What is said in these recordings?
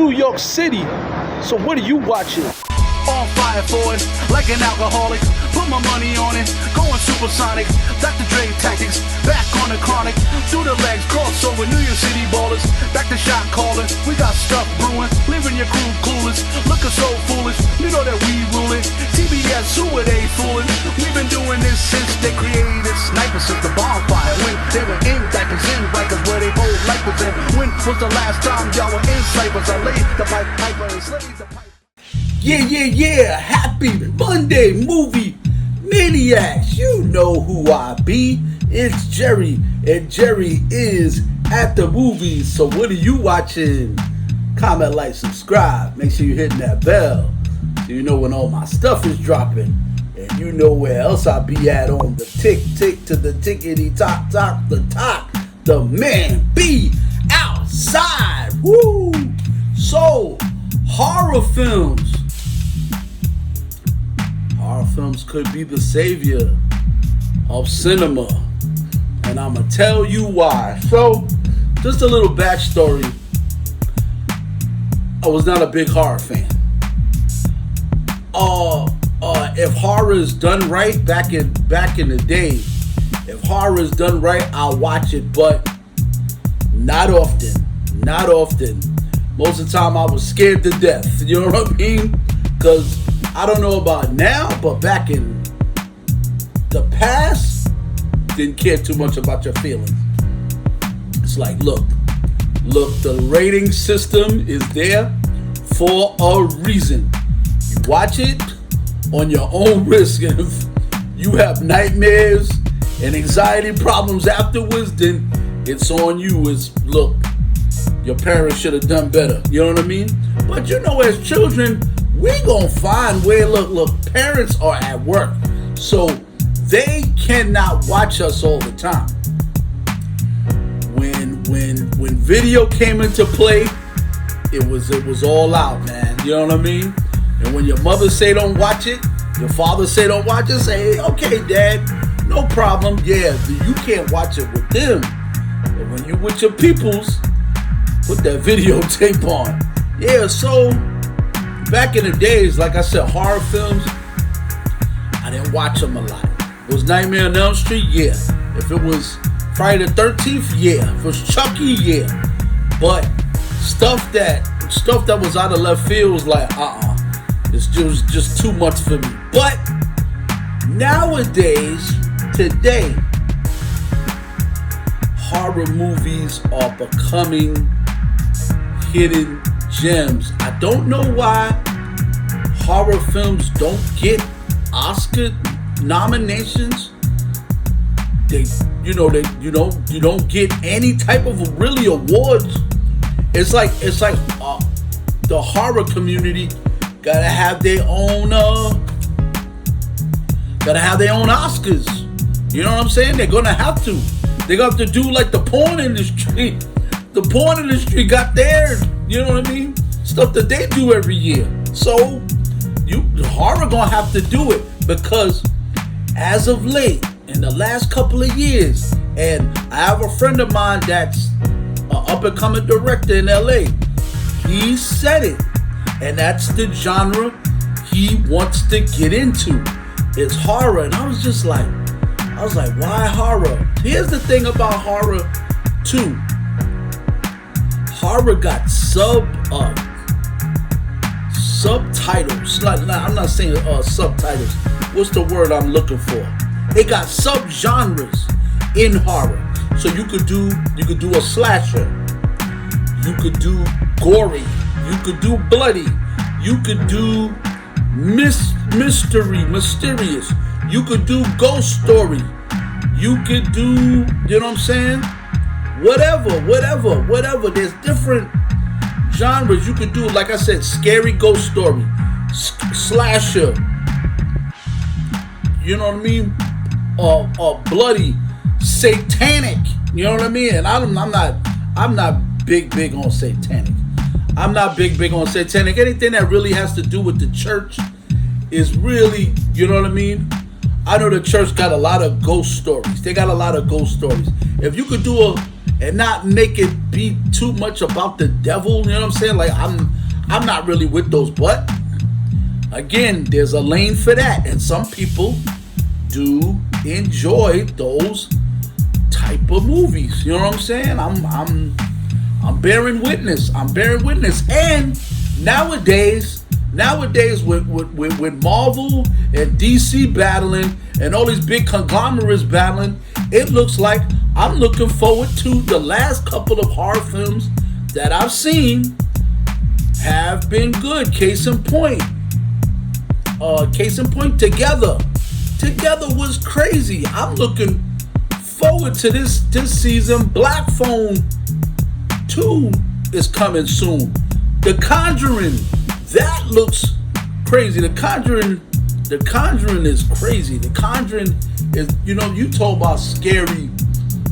New York City. So what are you watching? On fire for it, like an alcoholic. Put my money on it, going supersonic. Dr. Dre tactics, back on the chronic. Through the legs, crossover, New York City ballers. Back to shot calling, we got stuff brewing. Leaving your crew clueless, looking so foolish. You know that we rule it. TBS, who are they fooling? We've been doing this since they created snipers since the bonfire. When they were in diapers, in rikers, where they hold lifers in. When was the last time y'all were in snipers? I laid the pipe, piper, and slayed the pipe. Yeah, happy Monday, movie maniacs. You know who I be. It's Jerry, and Jerry is at the movies. So what are you watching? Comment, like, subscribe. Make sure you're hitting that bell so you know when all my stuff is dropping. And you know where else I be at on the tick to the tickety tock the talk. The man be outside. Woo! So, horror films. Horror films could be the savior of cinema, and I'ma tell you why. So, just a little backstory. I was not a big horror fan. If horror is done right, back in the day, if horror is done right, I'll watch it, but not often. Most of the time, I was scared to death. You know what I mean? Because I don't know about now, but back in the past, didn't care too much about your feelings. It's like, look, the rating system is there for a reason. You watch it on your own risk, and if you have nightmares and anxiety problems afterwards, then it's on you. Look, your parents should have done better. You know what I mean? But you know, as children, we gonna find where, look, parents are at work, so they cannot watch us all the time. When video came into play, it was all out, man. You know what I mean? And when your mother say don't watch it, your father say don't watch it, say, okay, dad, no problem. Yeah, you can't watch it with them. But when you with your peoples, put that videotape on. Yeah, so back in the days, like I said, horror films, I didn't watch them a lot. Was Nightmare on Elm Street? Yeah. If it was Friday the 13th? Yeah. If it was Chucky? Yeah. But stuff that was out of left field was like, it's just too much for me. But nowadays, today, horror movies are becoming hidden gems. I don't know why horror films don't get Oscar nominations. You don't get any type of really awards. It's like the horror community gotta have their own Oscars. You know what I'm saying? They're gonna have to. They're gonna have to do like the porn industry. The porn industry got theirs. You know what I mean? Stuff that they do every year. So horror gonna have to do it, because as of late, in the last couple of years, and I have a friend of mine that's an up and coming director in LA. He said it, and that's the genre he wants to get into. It's horror, and I was like, why horror? Here's the thing about horror too. Horror got subtitles. I'm not saying subtitles. What's the word I'm looking for? It got subgenres in horror. So you could do a slasher. You could do gory. You could do bloody. You could do mysterious. You could do ghost story. You could do, you know what I'm saying? Whatever. There's different genres you could do. Like I said, scary ghost story, slasher. You know what I mean? Or bloody, satanic. You know what I mean? And I'm not big on satanic. I'm not big on satanic. Anything that really has to do with the church is really, you know what I mean? I know the church got a lot of ghost stories. They got a lot of ghost stories. If you could do and not make it be too much about the devil. You know what I'm saying? Like I'm not really with those, but again, there's a lane for that, and some people do enjoy those type of movies. You know what I'm saying? I'm bearing witness. And nowadays with Marvel and DC battling and all these big conglomerates battling, it looks like I'm looking forward to the last couple of horror films that I've seen have been good. Case in point, Together. Together was crazy. I'm looking forward to this season. Black Phone 2 is coming soon. The Conjuring, that looks crazy. The Conjuring is crazy. The Conjuring is, you talk about scary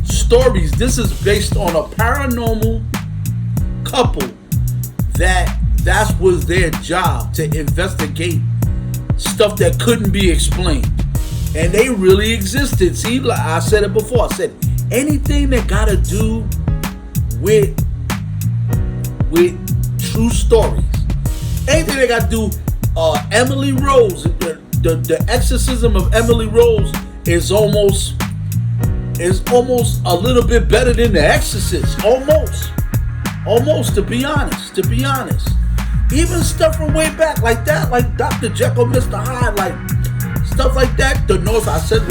stories. This is based on a paranormal couple that was their job, to investigate stuff that couldn't be explained. And they really existed. See, like I said it before. I said anything that gotta do with true stories. Anything that got to do, Emily Rose, the exorcism of Emily Rose is almost a little bit better than The Exorcist. Almost, to be honest. Even stuff from way back like that, like Dr. Jekyll, Mr. Hyde, like stuff like that. The Nosferatu,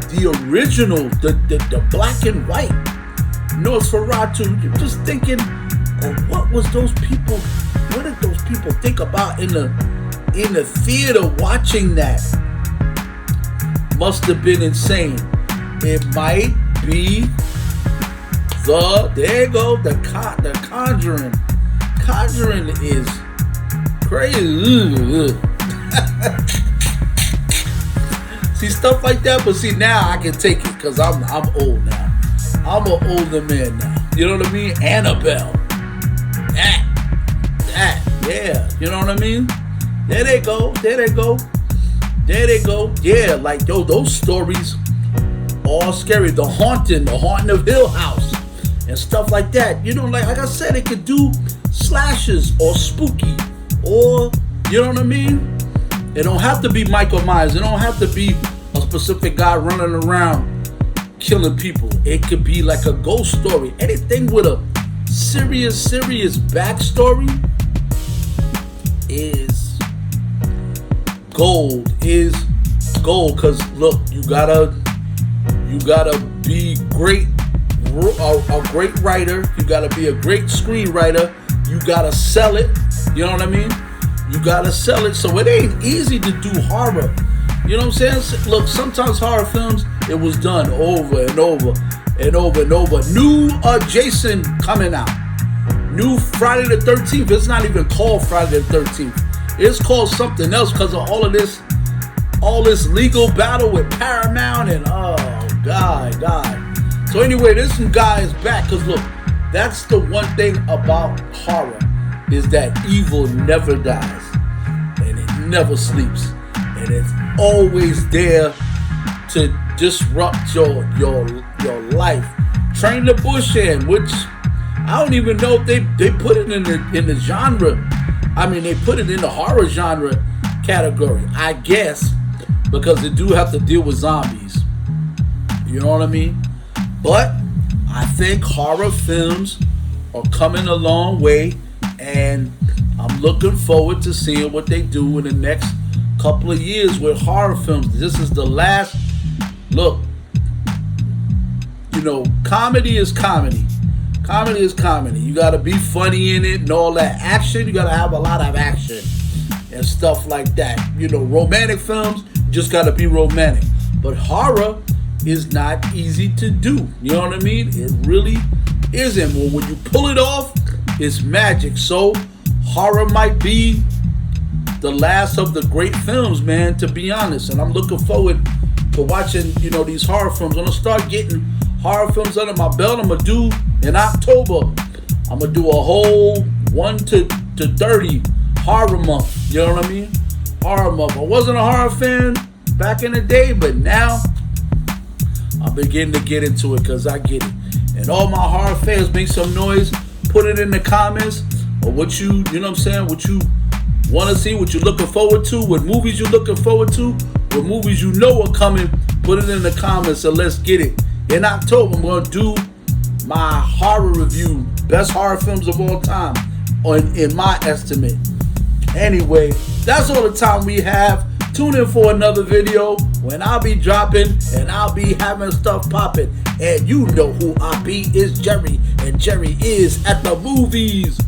the original, the black and white Nosferatu. You're just thinking, what did those people think about in the theater watching that? Must have been insane. It might be there you go, the Conjuring. Conjuring is crazy. See, stuff like that, but see, now I can take it because I'm old now. I'm an older man now. You know what I mean? Annabelle. That, yeah. You know what I mean? There they go. Yeah, like, those stories all scary. The Haunting of Hill House and stuff like that. Like I said, it could do slashers or spooky, or, you know what I mean? It don't have to be Michael Myers. It don't have to be a specific guy running around killing people. It could be like a ghost story. Anything with a serious backstory is gold. Cause look, you gotta be great, a great writer. You gotta be a great screenwriter. You gotta sell it. You know what I mean? You gotta sell it. So it ain't easy to do horror. You know what I'm saying? Look, sometimes horror films, it was done over and over and over and over. New Jason coming out. New Friday the 13th. It's not even called Friday the 13th. It's called something else because of all this legal battle with Paramount and God. So anyway, this guy is back because look, that's the one thing about horror, is that evil never dies and it never sleeps, and it's always there to disrupt your life. Train to Busan, which I don't even know if they put it in the genre. I mean, they put it in the horror genre category, I guess, because they do have to deal with zombies. You know what I mean? But I think horror films are coming a long way, and I'm looking forward to seeing what they do in the next couple of years with horror films. This is the last look. Comedy is comedy. Comedy is comedy. You gotta be funny in it and all that. Action, you gotta have a lot of action and stuff like that. Romantic films, you just gotta be romantic. But horror is not easy to do. You know what I mean? It really isn't. Well, when you pull it off, it's magic. So horror might be the last of the great films, man, to be honest. And I'm looking forward to watching, these horror films. I'm gonna start getting horror films under my belt. I'm gonna do in October. I'm gonna do a whole 1 to 30 horror month. You know what I mean? Horror month. I wasn't a horror fan back in the day, but now I'll begin to get into it because I get it. And all my horror fans, make some noise. Put it in the comments or what you know what I'm saying, what you want to see, what you're looking forward to, what movies you're looking forward to, what movies you know are coming. Put it in the comments and let's get it. In October, I'm going to do my horror review, best horror films of all time, in my estimate. Anyway, that's all the time we have. Tune in for another video when I'll be dropping and I'll be having stuff popping. And you know who I be, is Jerry, and Jerry is at the movies.